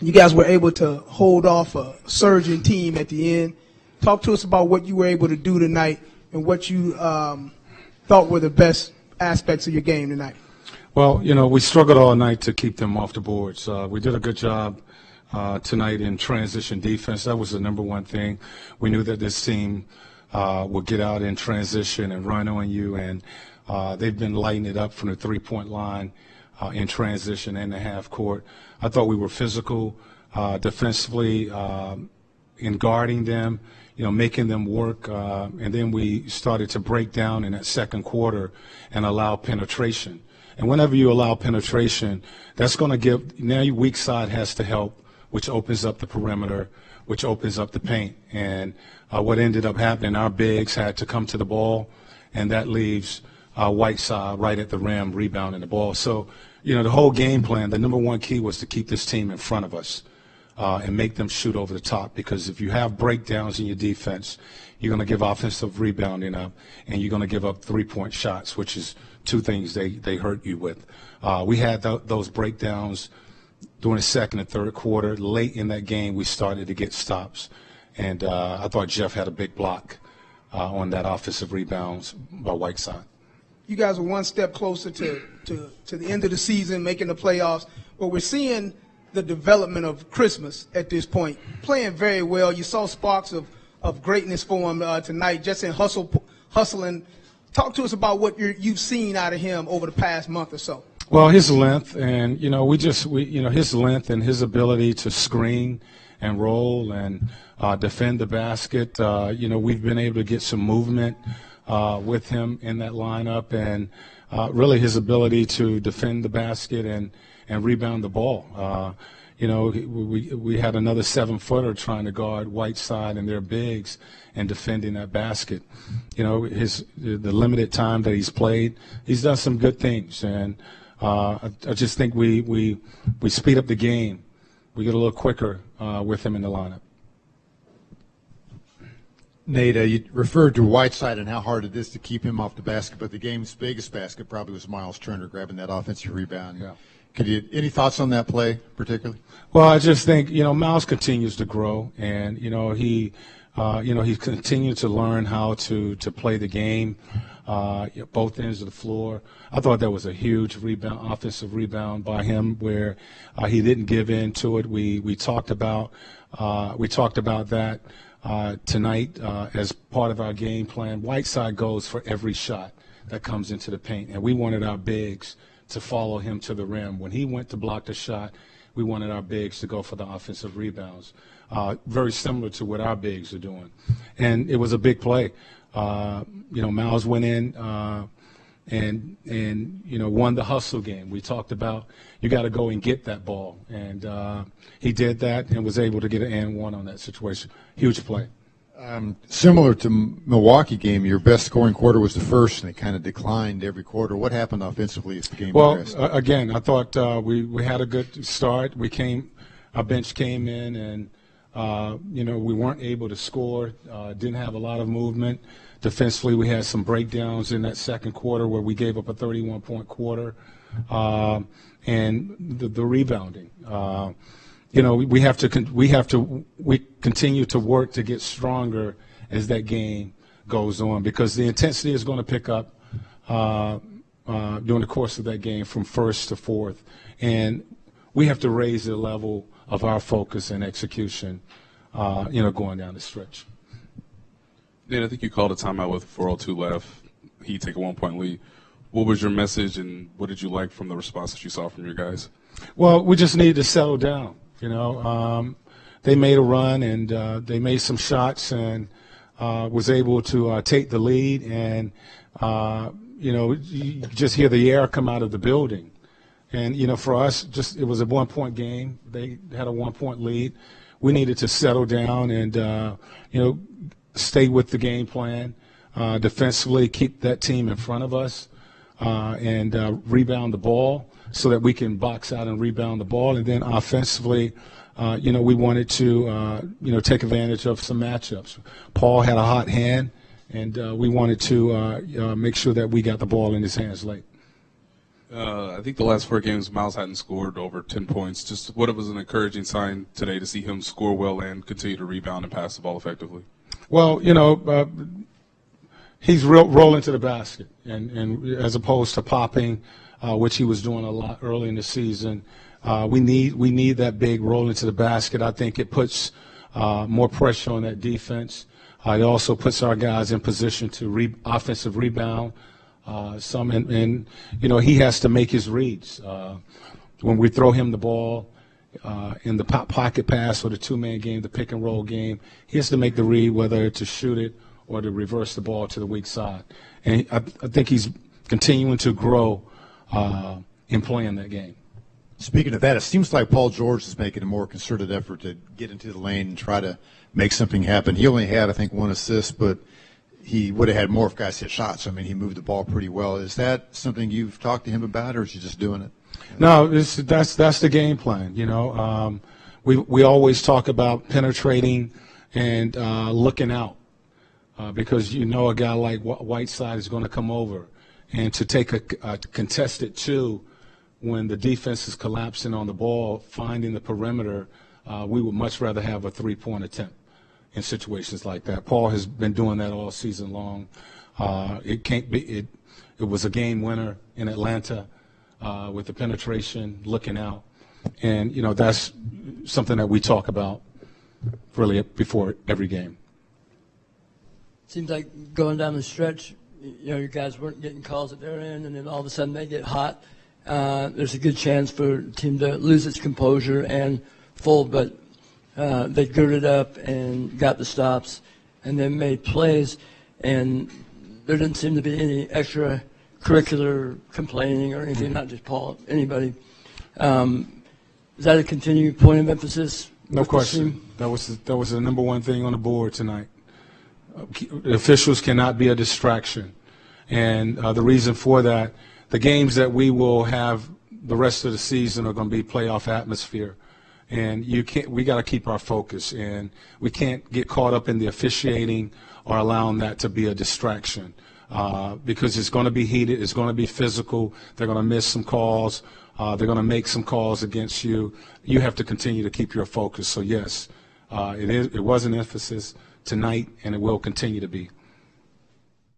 You guys were able to hold off a surging team at the end. Talk to us about what you were able to do tonight and what you thought were the best aspects of your game tonight. Well, we struggled all night to keep them off the boards. We did a good job tonight in transition defense. That was the number one thing. We knew that this team would get out in transition and run on you, and they've been lighting it up from the three-point line in transition and the half court. I thought we were physical defensively in guarding them, making them work, and then we started to break down in that second quarter and allow penetration. And whenever you allow penetration, that's going to give – now your weak side has to help, which opens up the perimeter, which opens up the paint. And what ended up happening, our bigs had to come to the ball, and that leaves Whiteside right at the rim rebounding the ball. So, the whole game plan, the number one key was to keep this team in front of us and make them shoot over the top, because if you have breakdowns in your defense, you're going to give offensive rebounding up, and you're going to give up three-point shots, which is two things they hurt you with. We had those breakdowns during the second and third quarter. Late in that game, we started to get stops, and I thought Jeff had a big block on that offensive rebounds by Whiteside. You guys are one step closer to the end of the season, making the playoffs, but we're seeing the development of Christmas at this point, playing very well. You saw sparks of greatness for him tonight, just in hustling. Talk to us about what you've seen out of him over the past month or so. Well, his length, and his length and his ability to screen and roll and defend the basket. We've been able to get some movement with him in that lineup, and really his ability to defend the basket and rebound the ball. We had another 7-footer trying to guard Whiteside and their bigs and defending that basket. The limited time that he's played, he's done some good things, and I just think we speed up the game. We get a little quicker with him in the lineup. Nate, you referred to Whiteside and how hard it is to keep him off the basket, but the game's biggest basket probably was Miles Turner grabbing that offensive rebound. Yeah. Any thoughts on that play particularly? Well, I just think, Miles continues to grow, and, he continues to learn how to play the game, both ends of the floor. I thought that was a huge rebound, offensive rebound by him, where he didn't give in to it. We talked about that tonight as part of our game plan. Whiteside goes for every shot that comes into the paint, and we wanted our bigs to follow him to the rim. When he went to block the shot, we wanted our bigs to go for the offensive rebounds, very similar to what our bigs are doing. And it was a big play. Miles went in and won the hustle game. We talked about you got to go and get that ball, and he did that and was able to get an and one on that situation. Huge play. Similar to Milwaukee game, your best scoring quarter was the first, and it kind of declined every quarter. What happened offensively as the game progressed? Well, again, I thought we had a good start. Our bench came in, and we weren't able to score. Didn't have a lot of movement. Defensively, we had some breakdowns in that second quarter where we gave up a 31-point quarter, and the rebounding. We continue to work to get stronger as that game goes on, because the intensity is going to pick up during the course of that game from first to fourth, and we have to raise the level of our focus and execution, going down the stretch. Nate, I think you called a timeout with 4:02 left. He take a 1-point lead. What was your message, and what did you like from the response that you saw from your guys? Well, we just needed to settle down. They made a run, and they made some shots, and was able to take the lead. And you just hear the air come out of the building. And for us, it was a 1-point game. They had a 1-point lead. We needed to settle down and stay with the game plan defensively, keep that team in front of us, and rebound the ball, so that we can box out and rebound the ball. And then offensively, we wanted to, take advantage of some matchups. Paul had a hot hand, and we wanted to make sure that we got the ball in his hands late. I think the last 4 games, Miles hadn't scored over 10 points. Just what it was an encouraging sign today to see him score well and continue to rebound and pass the ball effectively. Well, he's rolling to the basket, and as opposed to popping, which he was doing a lot early in the season. We need that big roll into the basket. I think it puts more pressure on that defense. It also puts our guys in position to offensive rebound. He has to make his reads. When we throw him the ball in the pocket pass or the two-man game, the pick-and-roll game, he has to make the read, whether to shoot it or to reverse the ball to the weak side. And I think he's continuing to grow in playing that game. Speaking of that, it seems like Paul George is making a more concerted effort to get into the lane and try to make something happen. He only had, I think, 1 assist, but he would have had more if guys hit shots. I mean, he moved the ball pretty well. Is that something you've talked to him about, or is he just doing it? No, that's the game plan. We always talk about penetrating and looking out because a guy like Whiteside is going to come over, and to take a contested 2 when the defense is collapsing on the ball, finding the perimeter, we would much rather have a 3-point attempt in situations like that. Paul has been doing that all season long. It was a game winner in Atlanta with the penetration, looking out, and that's something that we talk about really before every game. Seems like going down the stretch, your guys weren't getting calls at their end, and then all of a sudden they get hot. There's a good chance for the team to lose its composure and fold, but they girded up and got the stops and then made plays, and there didn't seem to be any extracurricular complaining or anything, not just Paul, anybody. Is that a continued point of emphasis? No question. That was the number one thing on the board tonight. The officials cannot be a distraction, and the reason for that, the games that we will have the rest of the season are going to be playoff atmosphere, and we got to keep our focus, and we can't get caught up in the officiating or allowing that to be a distraction because it's going to be heated, it's going to be physical. They're going to miss some calls. They're going to make some calls against you. You have to continue to keep your focus. So yes, it was an emphasis tonight, and it will continue to be.